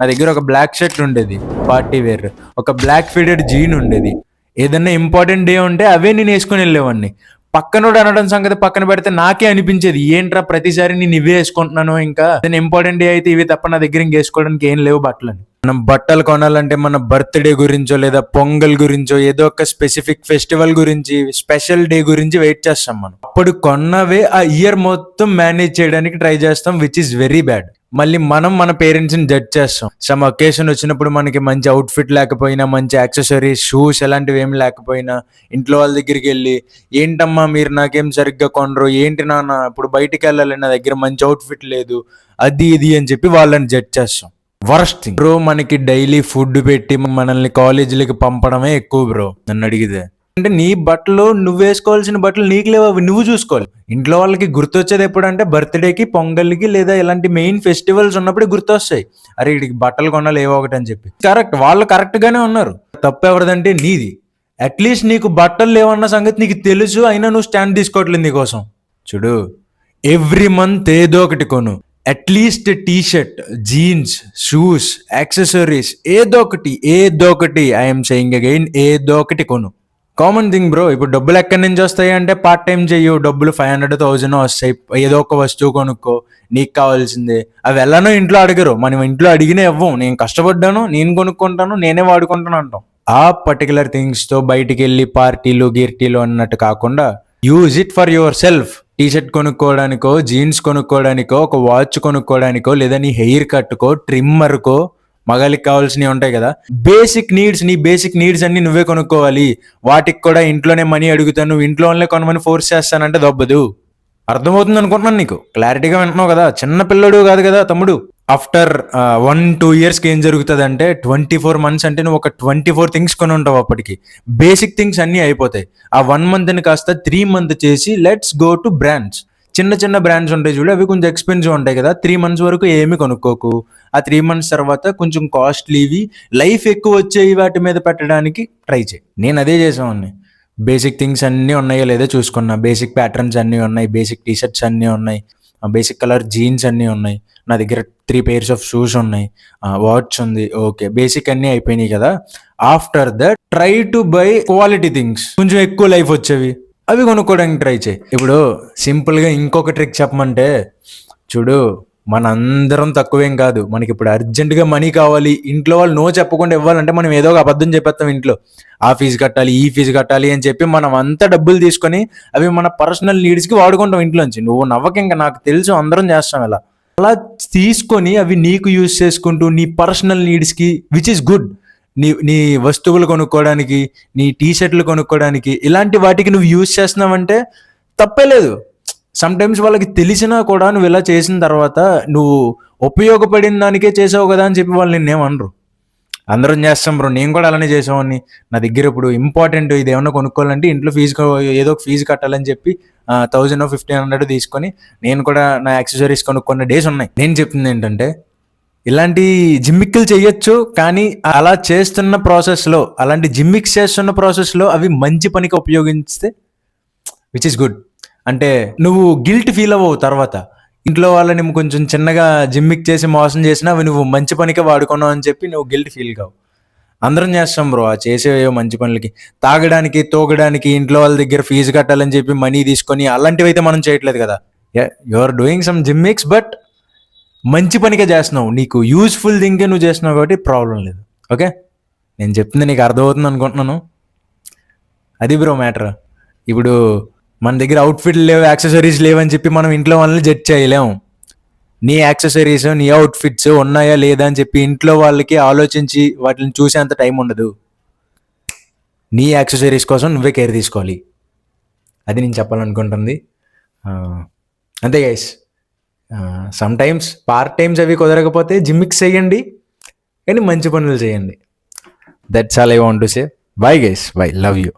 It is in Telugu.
నా దగ్గర ఒక బ్లాక్ షర్ట్ ఉండేది పార్టీ వేర్, ఒక బ్లాక్ ఫిడెడ్ జీన్ ఉండేది. ఏదన్నా ఇంపార్టెంట్ డే ఉంటే అవే నేను వేసుకుని వెళ్ళేవాడిని. పక్కనోడు అనడం సంగతి పక్కన పెడితే నాకే అనిపించేది, ఏంట్రా ప్రతిసారి నేను ఇవే వేసుకుంటున్నాను, ఇంకా ఇంపార్టెంట్ డే అయితే ఇవి తప్ప నా దగ్గర ఇంకేసుకోవడానికి ఏం లేవు బట్టలని. మనం బట్టలు కొనాలంటే మన బర్త్డే గురించో లేదా పొంగల్ గురించో ఏదో ఒక స్పెసిఫిక్ ఫెస్టివల్ గురించి, స్పెషల్ డే గురించి వెయిట్ చేస్తాం. మనం అప్పుడు కొన్నవే ఆ ఇయర్ మొత్తం మేనేజ్ చేయడానికి ట్రై చేస్తాం, విచ్ ఇస్ వెరీ బ్యాడ్. మళ్ళీ మనం మన పేరెంట్స్ ని జడ్జ్ చేస్తాం. సమ్ ఒకేషన్ వచ్చినప్పుడు మనకి మంచి అవుట్ఫిట్ లేకపోయినా, మంచి యాక్సెసరీస్, షూస్ ఎలాంటివి ఏమి లేకపోయినా ఇంట్లో వాళ్ళ దగ్గరికి వెళ్ళి, ఏంటమ్మా మీరు నాకేం సరిగ్గా కొనరు, ఏంటి నాన్న ఇప్పుడు బయటికి వెళ్ళాలి నా దగ్గర మంచి అవుట్ఫిట్ లేదు, అది ఇది అని చెప్పి వాళ్ళని జడ్జ్ చేస్తాం. వరస్ట్ థింగ్ బ్రో, మనకి డైలీ ఫుడ్ పెట్టి మనల్ని కాలేజీలకి పంపడమే ఎక్కువ బ్రో నన్ను అడిగితే. అంటే నీ బట్టలు నువ్వు వేసుకోవాల్సిన బట్టలు నీకు లేవు, అవి నువ్వు చూసుకోవాలి. ఇంట్లో వాళ్ళకి గుర్తొచ్చేది ఎప్పుడంటే బర్త్డేకి, పొంగల్కి లేదా ఇలాంటి మెయిన్ ఫెస్టివల్స్ ఉన్నప్పుడు గుర్తొస్తాయి, అరే వీడికి బట్టలు కొనాలి ఏవో ఒకటి అని చెప్పి. కరెక్ట్, వాళ్ళు కరెక్ట్ గానే ఉన్నారు. తప్పు ఎవరిదంటే నీది. అట్లీస్ట్ నీకు బట్టలు లేవన్న సంగతి నీకు తెలుసు, అయినా నువ్వు స్టాండ్ తీసుకోవట్లేదు నీకోసం. చూడు, ఎవ్రీ మంత్ ఏదో ఒకటి కొను. At least T shirt, jeans, shoes, accessories ఏదో ఒకటి ఐఎమ్ సెయింగ్ అగైన్ ఏదో ఒకటి కొను. Common thing bro. ఇప్పుడు డబ్బులు ఎక్కడి నుంచి వస్తాయి అంటే పార్ట్ టైం చెయ్యు, డబ్బులు 500,000 వస్తాయి, ఏదో ఒక వస్తువు కొనుక్కో నీకు కావాల్సిందే. అవి ఎలానో ఇంట్లో అడగరు, మనం ఇంట్లో అడిగినే ఇవ్వం. నేను కష్టపడ్డాను, నేను కొనుక్కుంటాను, నేనే వాడుకుంటాను అంటాం. ఆ పర్టికులర్ థింగ్స్తో బయటికి వెళ్ళి పార్టీలు గిర్టీలు అన్నట్టు కాకుండా use it for yourself. T shirt కొనుక్కోవడానికో, జీన్స్ కొనుక్కోవడానికో, ఒక వాచ్ కొనుక్కోవడానికో, లేదా నీ హెయిర్ కట్కో, ట్రిమ్మర్కో, మగాలికి కావాల్సినవి ఉంటాయి కదా బేసిక్ నీడ్స్. నీ బేసిక్ నీడ్స్ అన్ని నువ్వే కొనుక్కోవాలి. వాటికి కూడా ఇంట్లోనే మనీ అడుగుతాను, నువ్వు ఇంట్లోనే కొనమని ఫోర్స్ చేస్తానంటే దొబ్బదు. అర్థమవుతుంది అనుకుంటున్నాను, నీకు క్లారిటీగా వింటున్నావు కదా. చిన్న పిల్లడు కాదు కదా తమ్ముడు. ఆఫ్టర్ 1-2 yearsకి ఏం జరుగుతుంది అంటే 24 months అంటే నువ్వు ఒక 24 things కొని ఉంటావు. అప్పటికి బేసిక్ థింగ్స్ అన్నీ అయిపోతాయి. ఆ 1 monthని కాస్త 3 months చేసి లెట్స్ గో టు బ్రాండ్స్. చిన్న చిన్న బ్రాండ్స్ ఉంటాయి చూడు, అవి కొంచెం ఎక్స్పెన్సివ్ ఉంటాయి కదా. 3 months వరకు ఏమి కొనుక్కోకు. ఆ 3 months తర్వాత కొంచెం కాస్ట్లీవి, లైఫ్ ఎక్కువ వచ్చేవి వాటి మీద పెట్టడానికి ట్రై చేయి. నేను అదే చేసామని. బేసిక్ థింగ్స్ అన్నీ ఉన్నాయో లేదో చూసుకున్నా, బేసిక్ ప్యాటర్న్స్ అన్నీ ఉన్నాయి, బేసిక్ టీ షర్ట్స్ అన్నీ ఉన్నాయి, బేసిక్ కలర్ జీన్స్ అన్నీ ఉన్నాయి, నా దగ్గర 3 pairs of షూస్ ఉన్నాయి, వాచ్ ఉంది. ఓకే, బేసిక్ అన్నీ అయిపోయినాయి కదా. After that try to buy quality things, కొంచెం ఎక్కువ లైఫ్ వచ్చేవి, అవి కొనుక్కోవడానికి ట్రై చేయి. ఇప్పుడు సింపుల్గా ఇంకొక ట్రిక్ చెప్పమంటే, చూడు మనందరం తక్కువేం కాదు. మనకి ఇప్పుడు అర్జెంటుగా మనీ కావాలి, ఇంట్లో వాళ్ళు నో చెప్పకుండా ఇవ్వాలంటే మనం ఏదో ఒక అబద్ధం చెప్పేస్తాం. ఇంట్లో ఆ ఫీజు కట్టాలి, ఈ ఫీజు కట్టాలి అని చెప్పి మనం అంతా డబ్బులు తీసుకొని అవి మన పర్సనల్ నీడ్స్కి వాడుకుంటాం ఇంట్లోంచి. నువ్వు నవ్వక, ఇంకా నాకు తెలుసు అందరం చేస్తాం ఇలా. అలా తీసుకొని అవి నీకు యూజ్ చేసుకుంటూ నీ పర్సనల్ నీడ్స్కి, విచ్ ఇస్ గుడ్, నీ వస్తువులు కొనుక్కోవడానికి, నీ టీ షర్ట్లు కొనుక్కోవడానికి, ఇలాంటి వాటికి నువ్వు యూజ్ చేస్తున్నావంటే తప్పే లేదు. సమ్ టైమ్స్ వాళ్ళకి తెలిసినా కూడా నువ్వు ఇలా చేసిన తర్వాత నువ్వు ఉపయోగపడిన దానికే చేసావు కదా అని చెప్పి వాళ్ళు నిన్నేమనరు. అందరం చేస్తాం బ్రో, నేను కూడా అలానే చేసామని. నా దగ్గర ఇప్పుడు ఇంపార్టెంట్ ఇది ఏమన్నా కొనుక్కోవాలంటే ఇంట్లో ఏదో ఒక ఫీజు కట్టాలని చెప్పి 1,000-1,500 తీసుకొని నేను కూడా నా యాక్సెసరీస్ కొనుక్కున్న డేస్ ఉన్నాయి. నేను చెప్తుంది ఏంటంటే, ఇలాంటి జిమ్మిక్కులు చేయొచ్చు, కానీ అలా చేస్తున్న ప్రాసెస్లో, అలాంటి జిమ్మిక్స్ చేస్తున్న ప్రాసెస్లో అవి మంచి పనికి ఉపయోగిస్తే విచ్ ఇస్ గుడ్. అంటే నువ్వు గిల్ట్ ఫీల్ అవ్వవు తర్వాత. ఇంట్లో వాళ్ళని కొంచెం చిన్నగా జిమ్మిక్ చేసి మోసం చేసినా అవి నువ్వు మంచి పనికే వాడుకున్నావు అని చెప్పి నువ్వు గిల్ట్ ఫీల్ కావు. అందరం చేస్తాం బ్రో ఆ చేసేవో మంచి పనులకి. తాగడానికి, తోగడానికి, ఇంట్లో వాళ్ళ దగ్గర ఫీజు కట్టాలని చెప్పి మనీ తీసుకొని అలాంటివి అయితే మనం చేయట్లేదు కదా. You are doing some gimmicks, but మంచి పనికే చేస్తున్నావు, నీకు యూస్ఫుల్ థింగ్కే నువ్వు చేస్తున్నావు కాబట్టి ప్రాబ్లం లేదు. ఓకే, నేను చెప్తుంది నీకు అర్థమవుతుంది అనుకుంటున్నాను. అది బ్రో మ్యాటర్. ఇప్పుడు మన దగ్గర అవుట్ఫిట్లు లేవు, యాక్సెసరీస్ లేవని చెప్పి మనం ఇంట్లో వాళ్ళని జడ్జ్ చేయలేము. నీ యాక్సెసరీస్, నీ అవుట్ఫిట్స్ ఉన్నాయా లేదా అని చెప్పి ఇంట్లో వాళ్ళకి ఆలోచించి వాటిని చూసేంత టైం ఉండదు. నీ యాక్సెసరీస్ కోసం నువ్వే కేర్ తీసుకోవాలి. అది నేను చెప్పాలనుకుంటుంది. అంతే guys. Some times part times అవి కుదరకపోతే జిమ్మిక్స్ చేయండి, కానీ మంచి పనులు చేయండి. That's all I want to say. Bye guys, by, love you.